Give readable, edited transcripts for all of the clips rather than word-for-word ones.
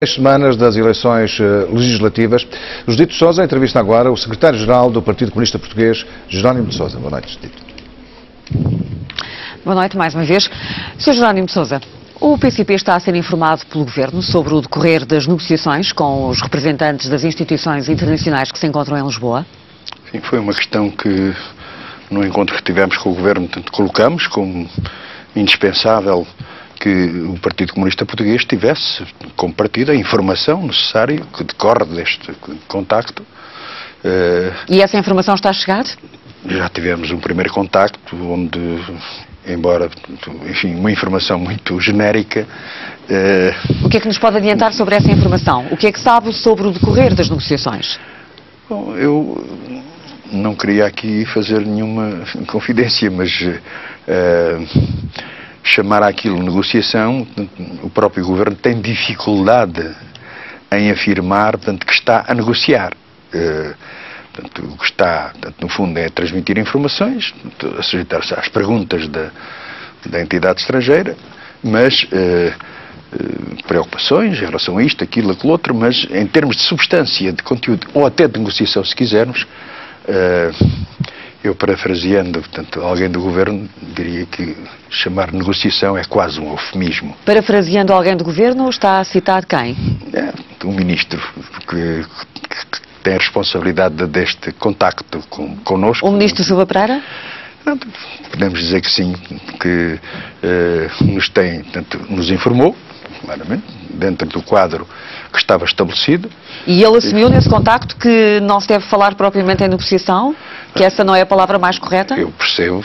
Semanas das eleições legislativas. Judito de Sousa entrevista agora o secretário-geral do Partido Comunista Português, Jerónimo de Sousa. Boa noite, Judito. Boa noite, mais uma vez. Sr. Jerónimo de Sousa, o PCP está a ser informado pelo Governo sobre o decorrer das negociações com os representantes das instituições internacionais que se encontram em Lisboa? Sim, foi uma questão que, no encontro que tivemos com o Governo, colocamos como indispensável que o Partido Comunista Português tivesse, como partido, a informação necessária que decorre deste contacto. E essa informação está a chegar? Já tivemos um primeiro contacto, onde, embora, enfim, uma informação muito genérica. O que é que nos pode adiantar sobre essa informação? O que é que sabe sobre o decorrer das negociações? Bom, eu não queria aqui fazer nenhuma confidência, mas chamar aquilo negociação, o próprio Governo tem dificuldade em afirmar, portanto, que está a negociar. Portanto, o que está, portanto, no fundo, é transmitir informações, a sujeitar-se às perguntas da entidade estrangeira, mas preocupações em relação a isto, aquilo, aquilo outro, mas em termos de substância, de conteúdo, ou até de negociação, se quisermos, eu, parafraseando, portanto, alguém do Governo, diria que chamar negociação é quase um eufemismo. Parafraseando alguém do Governo, está a citar quem? Um ministro que tem a responsabilidade deste contacto connosco. O ministro Silva Pereira? Podemos dizer que sim, que nos informou, claramente, dentro do quadro que estava estabelecido. E ele assumiu nesse contacto que não se deve falar propriamente em negociação? Que essa não é a palavra mais correta? Eu percebo,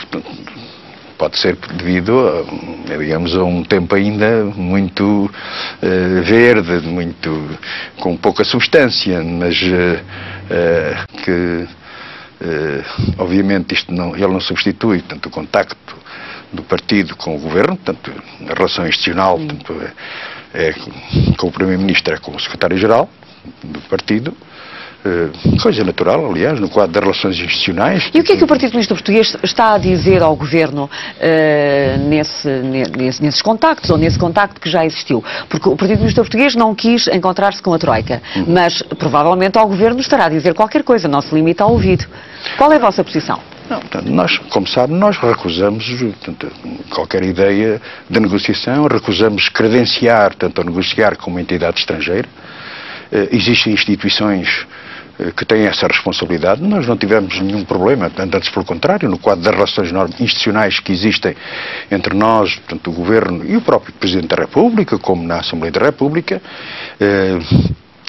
pode ser devido a, digamos, a um tempo ainda muito verde, muito, com pouca substância, mas que obviamente ele não substitui, portanto, o contacto do partido com o Governo, portanto, a relação institucional, portanto, com o Primeiro-Ministro, é com o Secretário-Geral do partido. Coisa natural, aliás, no quadro das relações institucionais. E o que é que o Partido Comunista Português está a dizer ao Governo nesses contactos, ou nesse contacto que já existiu? Porque o Partido Comunista Português não quis encontrar-se com a Troika, mas provavelmente ao Governo estará a dizer qualquer coisa, não se limita ao ouvido. Qual é a vossa posição? Não, portanto, nós, como sabe, nós recusamos, portanto, qualquer ideia de negociação, recusamos credenciar, portanto, a negociar com uma entidade estrangeira. Existem instituições que têm essa responsabilidade. Nós não tivemos nenhum problema, antes pelo contrário, no quadro das relações institucionais que existem entre nós, portanto, o Governo e o próprio Presidente da República, como na Assembleia da República,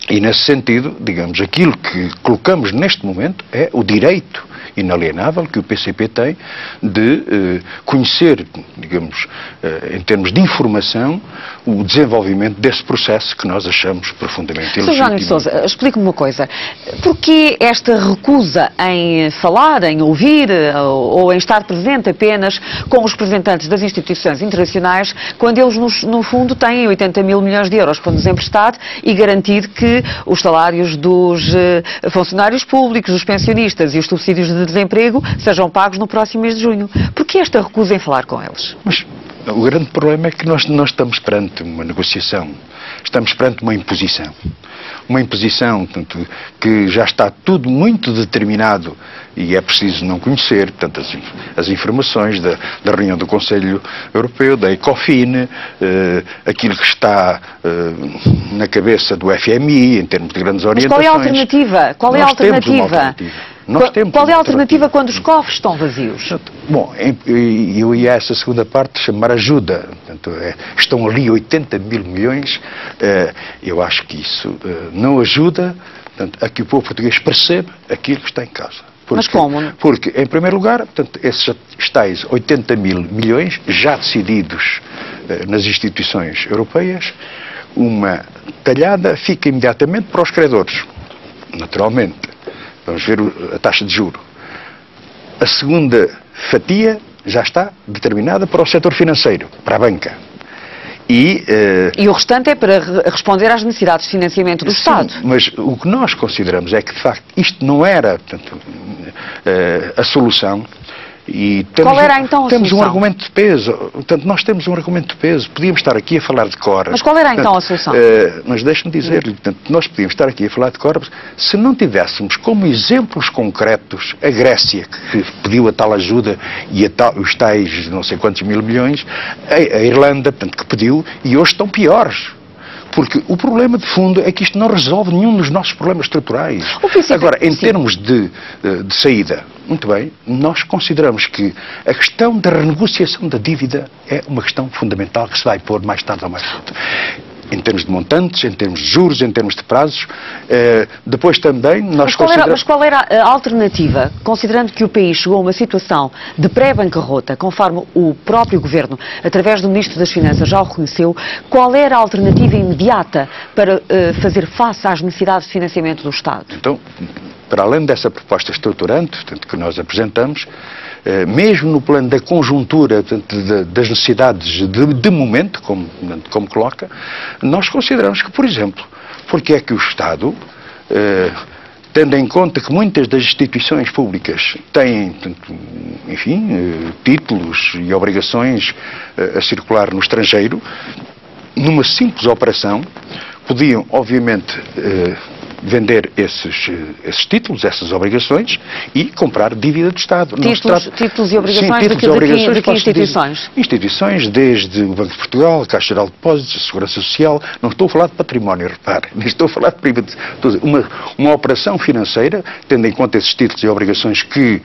e nesse sentido, digamos, aquilo que colocamos neste momento é o direito inalienável que o PCP tem de conhecer, digamos, em termos de informação, o desenvolvimento desse processo que nós achamos profundamente ilegítimo. Sr. Jerónimo de Sousa, explique-me uma coisa. Porquê esta recusa em falar, em ouvir ou em estar presente apenas com os representantes das instituições internacionais, quando eles, no fundo, têm 80 mil milhões de euros para nos emprestar e garantir que os salários dos funcionários públicos, dos pensionistas e os subsídios de desemprego sejam pagos no próximo mês de junho? Porquê esta recusa em falar com eles? Mas o grande problema é que nós não estamos perante uma negociação, estamos perante uma imposição. Uma imposição, portanto, que já está tudo muito determinado e é preciso não conhecer, portanto, as informações da reunião do Conselho Europeu, da ECOFIN, aquilo que está na cabeça do FMI, em termos de grandes orientações. Mas qual é a alternativa? Qual é a alternativa? Qual é a alternativa quando os cofres estão vazios? Bom, eu ia a essa segunda parte chamar ajuda. Portanto, estão ali 80 mil milhões. Eu acho que isso não ajuda, portanto, a que o povo português perceba aquilo que está em causa. Mas como? Porque, em primeiro lugar, portanto, esses tais 80 mil milhões já decididos nas instituições europeias, uma talhada fica imediatamente para os credores, naturalmente. Vamos ver a taxa de juro. A segunda fatia já está determinada para o setor financeiro, para a banca. E o restante é para responder às necessidades de financiamento do Estado. Mas o que nós consideramos é que, de facto, isto não era, portanto, a solução. E qual era então a temos solução? um argumento de peso. Portanto, nós temos um argumento de peso. Podíamos estar aqui a falar de cor. Mas qual era então a solução? Mas deixe-me dizer-lhe, portanto, nós podíamos estar aqui a falar de cor se não tivéssemos como exemplos concretos a Grécia, que pediu a tal ajuda, e os tais não sei quantos mil milhões, a Irlanda, portanto, que pediu, e hoje estão piores. Porque o problema de fundo é que isto não resolve nenhum dos nossos problemas estruturais. Agora, em termos de saída, muito bem, nós consideramos que a questão da renegociação da dívida é uma questão fundamental que se vai pôr mais tarde ou mais cedo. Em termos de montantes, em termos de juros, em termos de prazos. Depois também nós consideramos... Mas qual era a alternativa, considerando que o país chegou a uma situação de pré-bancarrota, conforme o próprio Governo, através do Ministro das Finanças, já o reconheceu, qual era a alternativa imediata para fazer face às necessidades de financiamento do Estado? Então, para além dessa proposta estruturante, portanto, que nós apresentamos, mesmo no plano da conjuntura, portanto, das necessidades de momento, como coloca, nós consideramos que, por exemplo, porque é que o Estado, tendo em conta que muitas das instituições públicas têm, portanto, enfim, títulos e obrigações a circular no estrangeiro, numa simples operação, podiam, obviamente, vender esses títulos, essas obrigações e comprar dívida do Estado. Títulos e obrigações de que instituições? Instituições desde o Banco de Portugal, a Caixa Geral de Depósitos, a Segurança Social. Não estou a falar de património, repare. Nem estou a falar de privatização. Uma operação financeira, tendo em conta esses títulos e obrigações que,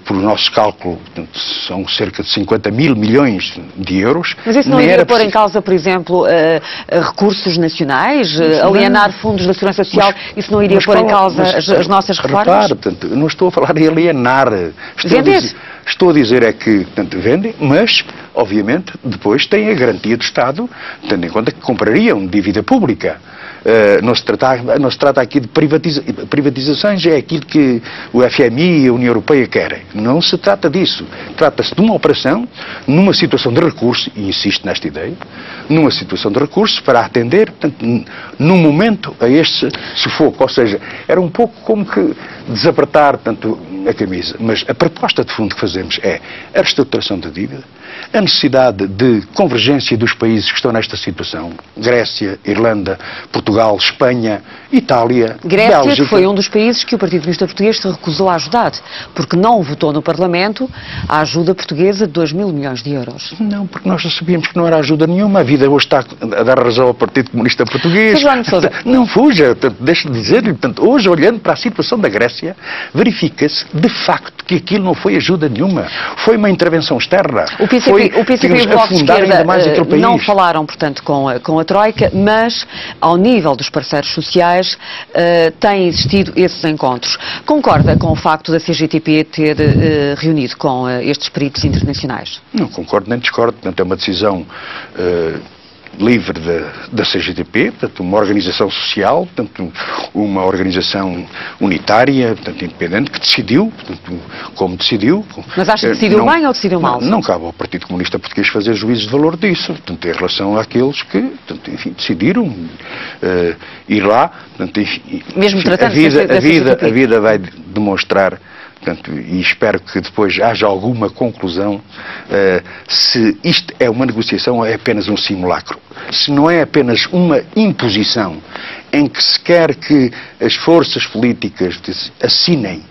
por nosso cálculo, são cerca de 50 mil milhões de euros. Mas isso não iria pôr em causa, por exemplo, recursos nacionais, alienar fundos da Segurança Social? Isso não iria pôr em causa as nossas reformas? Repare, portanto, não estou a falar em alienar. Estou a dizer é que, portanto, vendem, mas, obviamente, depois têm a garantia do Estado, tendo em conta que comprariam dívida pública. Não se trata aqui de privatizações, é aquilo que o FMI e a União Europeia querem. Não se trata disso. Trata-se de uma operação, numa situação de recurso, e insisto nesta ideia, numa situação de recurso para atender, portanto, num momento a este sufoco. Ou seja, era um pouco como que desapertar, tanto a camisa. Mas a proposta de fundo que fazemos é a reestruturação da dívida, a necessidade de convergência dos países que estão nesta situação, Grécia, Irlanda, Portugal, Espanha, Itália, Grécia, Bélgica. que foi um dos países que o Partido Comunista Português se recusou a ajudar, porque não votou no Parlamento a ajuda portuguesa de 2 mil milhões de euros. Não, porque nós já sabíamos que não era ajuda nenhuma. A vida hoje está a dar razão ao Partido Comunista Português. Não fuja, deixe de dizer-lhe. Hoje, olhando para a situação da Grécia, verifica-se, de facto, que aquilo não foi ajuda nenhuma. Foi uma intervenção externa. O PCP e o Bloco de Esquerda não falaram, portanto, com a Troika, mas, ao nível dos parceiros sociais, têm existido esses encontros. Concorda com o facto da CGTP ter reunido com estes peritos internacionais? Não concordo nem discordo. Portanto, é uma decisão livre da CGTP, portanto, uma organização social, portanto, uma organização unitária, portanto, independente, que decidiu, portanto, como decidiu. Mas acha que decidiu bem ou decidiu mal? Não cabe ao Partido Comunista Português fazer juízos de valor disso, portanto, em relação àqueles que, portanto, enfim, decidiram ir lá, portanto, enfim, mesmo tratando a vida vai demonstrar. Portanto, e espero que depois haja alguma conclusão se isto é uma negociação ou é apenas um simulacro. Se não é apenas uma imposição em que se quer que as forças políticas assinem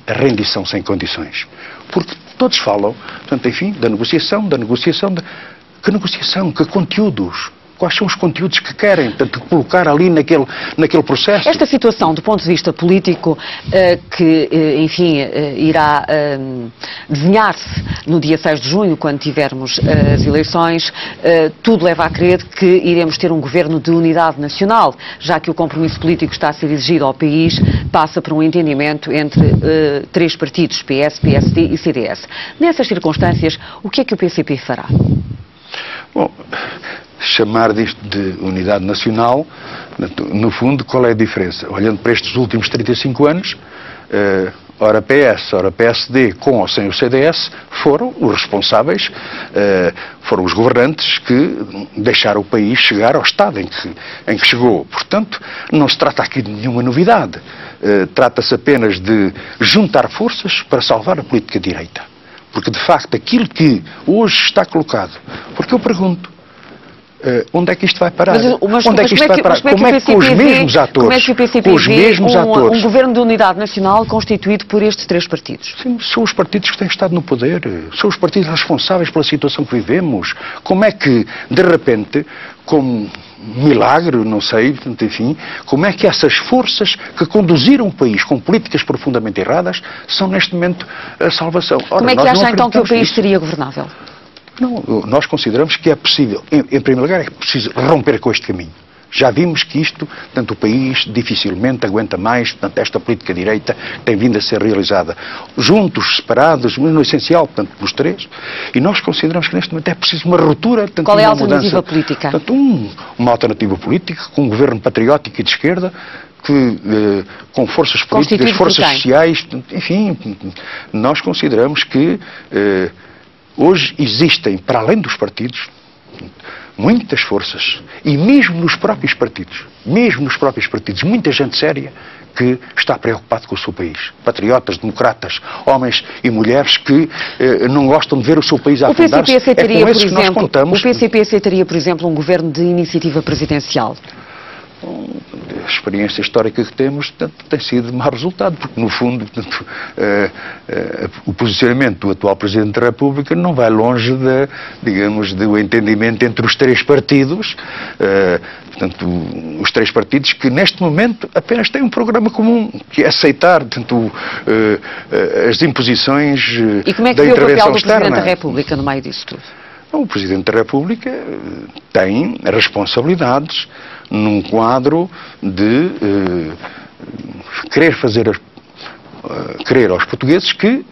a rendição sem condições. Porque todos falam, portanto, enfim, da negociação. Que negociação? Que conteúdos? Quais são os conteúdos que querem, portanto, colocar ali naquele processo? Esta situação, do ponto de vista político, que, enfim, irá desenhar-se no dia 6 de junho, quando tivermos as eleições, tudo leva a crer que iremos ter um governo de unidade nacional, já que o compromisso político está a ser exigido ao país, passa por um entendimento entre 3 partidos, PS, PSD e CDS. Nessas circunstâncias, o que é que o PCP fará? Bom, chamar disto de unidade nacional, no fundo, qual é a diferença? Olhando para estes últimos 35 anos, ora PS, ora PSD, com ou sem o CDS, foram os responsáveis, foram os governantes que deixaram o país chegar ao estado em que chegou. Portanto, não se trata aqui de nenhuma novidade. Trata-se apenas de juntar forças para salvar a política de direita. Porque, de facto, aquilo que hoje está colocado... Porque eu pergunto, onde é que isto vai parar? Onde é que isto vai parar? Como é que com os mesmos atores... Como é que o PCP vê um governo de unidade nacional constituído por estes três partidos? Sim, são os partidos que têm estado no poder. São os partidos responsáveis pela situação que vivemos. Como é que, de repente, como milagre, não sei, enfim, como é que essas forças que conduziram o país com políticas profundamente erradas são, neste momento, a salvação? Ora, como é que acha, então, que o país seria governável? Não, nós consideramos que é possível, em primeiro lugar, é preciso romper com este caminho. Já vimos que isto, portanto, o país dificilmente aguenta mais, portanto, esta política de direita tem vindo a ser realizada juntos, separados, mas no essencial, portanto, pelos três, e nós consideramos que neste momento é preciso uma ruptura, portanto, qual é a uma alternativa mudança, política? Portanto, uma alternativa política, com um governo patriótico e de esquerda, que, com forças políticas, forças sociais, enfim, nós consideramos que hoje existem, para além dos partidos, muitas forças, e mesmo nos próprios partidos, muita gente séria que está preocupado com o seu país. Patriotas, democratas, homens e mulheres que não gostam de ver o seu país a afundar-se. O PCP aceitaria, por exemplo, um governo de iniciativa presidencial? A experiência histórica que temos, portanto, tem sido de mau resultado, porque, no fundo, portanto, o posicionamento do atual Presidente da República não vai longe, digamos, do entendimento entre os três partidos, portanto, os três partidos que, neste momento, apenas têm um programa comum, que é aceitar, portanto, as imposições da intervenção externa. E como é que vê o papel do Presidente da República no meio disso tudo? O Presidente da República tem responsabilidades num quadro de querer aos portugueses que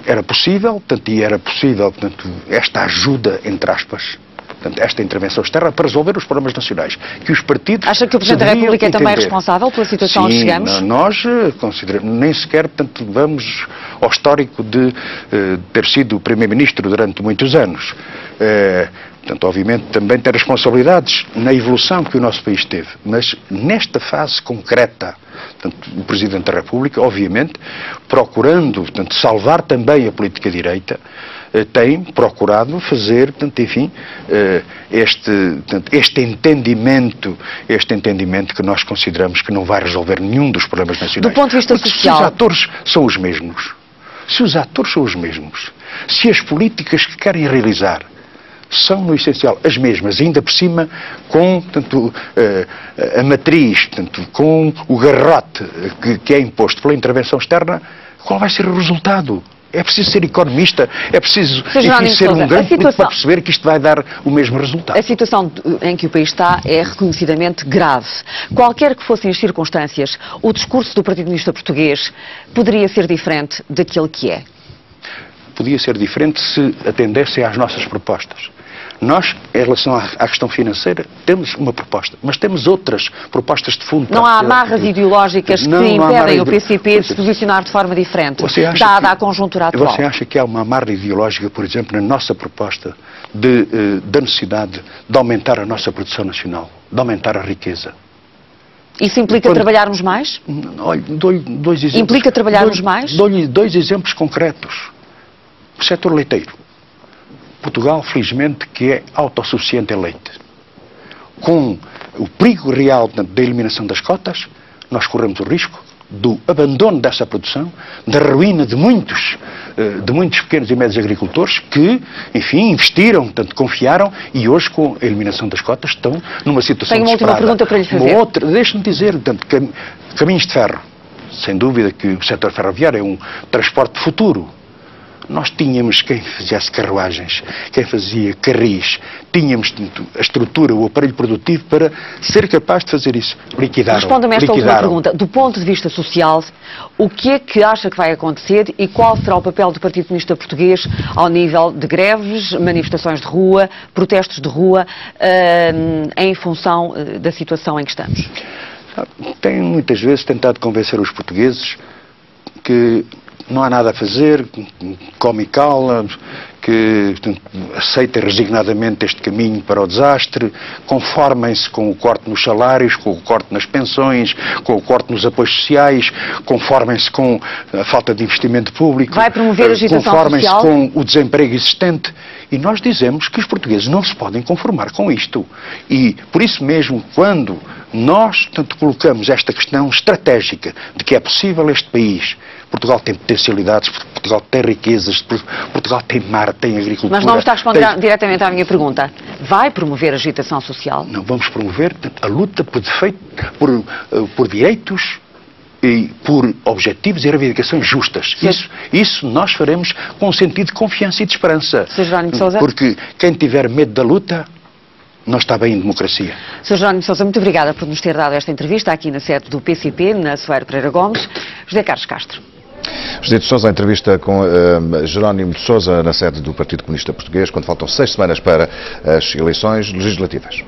era possível, portanto, esta ajuda, entre aspas, portanto, esta intervenção externa para resolver os problemas nacionais. Que os partidos... Acha que o Presidente da República é também responsável pela situação onde chegamos? Sim, nós consideramos, nem sequer, portanto, vamos ao histórico de ter sido Primeiro-Ministro durante muitos anos. Portanto, obviamente, também tem responsabilidades na evolução que o nosso país teve. Mas, nesta fase concreta, portanto, o Presidente da República, obviamente, procurando, portanto, salvar também a política direita, tem procurado fazer, portanto, enfim, este entendimento que nós consideramos que não vai resolver nenhum dos problemas nacionais. Do ponto de vista social... Se os atores são os mesmos, se as políticas que querem realizar são, no essencial, as mesmas, ainda por cima com, portanto, a matriz, portanto, com o garrote que é imposto pela intervenção externa, qual vai ser o resultado? É preciso ser economista, é preciso ser um grande político para perceber que isto vai dar o mesmo resultado. A situação em que o país está é reconhecidamente grave. Qualquer que fossem as circunstâncias, o discurso do Partido Comunista Português poderia ser diferente daquele que é? Podia ser diferente se atendessem às nossas propostas. Nós, em relação à questão financeira, temos uma proposta, mas temos outras propostas de fundo. Não há amarras ideológicas que impedem o PCP de se posicionar de forma diferente, dada a conjuntura atual? Você acha que há uma amarra ideológica, por exemplo, na nossa proposta da necessidade de aumentar a nossa produção nacional, de aumentar a riqueza? Isso implica trabalharmos mais? Olha, dou-lhe dois exemplos. Implica trabalharmos mais? Dou-lhe dois exemplos concretos. O setor leiteiro. Portugal, felizmente, que é autossuficiente em leite. Com o perigo real, portanto, da eliminação das cotas, nós corremos o risco do abandono dessa produção, da ruína de muitos pequenos e médios agricultores que, enfim, investiram, portanto, confiaram e hoje, com a eliminação das cotas, estão numa situação desesperada. Tenho uma última pergunta para lhe fazer. Deixe-me dizer, portanto, caminhos de ferro. Sem dúvida que o setor ferroviário é um transporte futuro. Nós tínhamos quem fizesse carruagens, quem fazia carris, tínhamos a estrutura, o aparelho produtivo para ser capaz de fazer isso. Liquidaram. Responda-me esta última pergunta. Do ponto de vista social, o que é que acha que vai acontecer e qual será o papel do Partido Comunista Português ao nível de greves, manifestações de rua, protestos de rua, em função da situação em que estamos? Tenho muitas vezes tentado convencer os portugueses que não há nada a fazer, come e cala, que aceita resignadamente este caminho para o desastre, conformem-se com o corte nos salários, com o corte nas pensões, com o corte nos apoios sociais, conformem-se com a falta de investimento público, vai promover a agitação conformem-se social? com o desemprego existente. E nós dizemos que os portugueses não se podem conformar com isto. E, por isso mesmo, quando nós, tanto colocamos esta questão estratégica de que é possível este país, Portugal tem potencialidades, Portugal tem riquezas, Portugal tem mar, tem agricultura... Mas não me está a responder diretamente à minha pergunta. Vai promover a agitação social? Não, vamos promover a luta por direitos e por objetivos e reivindicações justas. Isso nós faremos com um sentido de confiança e de esperança. Sr. Jerónimo de Sousa? Porque quem tiver medo da luta não está bem em democracia. Sr. Jerónimo de Sousa, muito obrigada por nos ter dado esta entrevista aqui na sede do PCP, na Soeiro Pereira Gomes. José Carlos Castro. José de Sousa, a entrevista com Jerónimo de Sousa na sede do Partido Comunista Português, quando faltam 6 semanas para as eleições legislativas.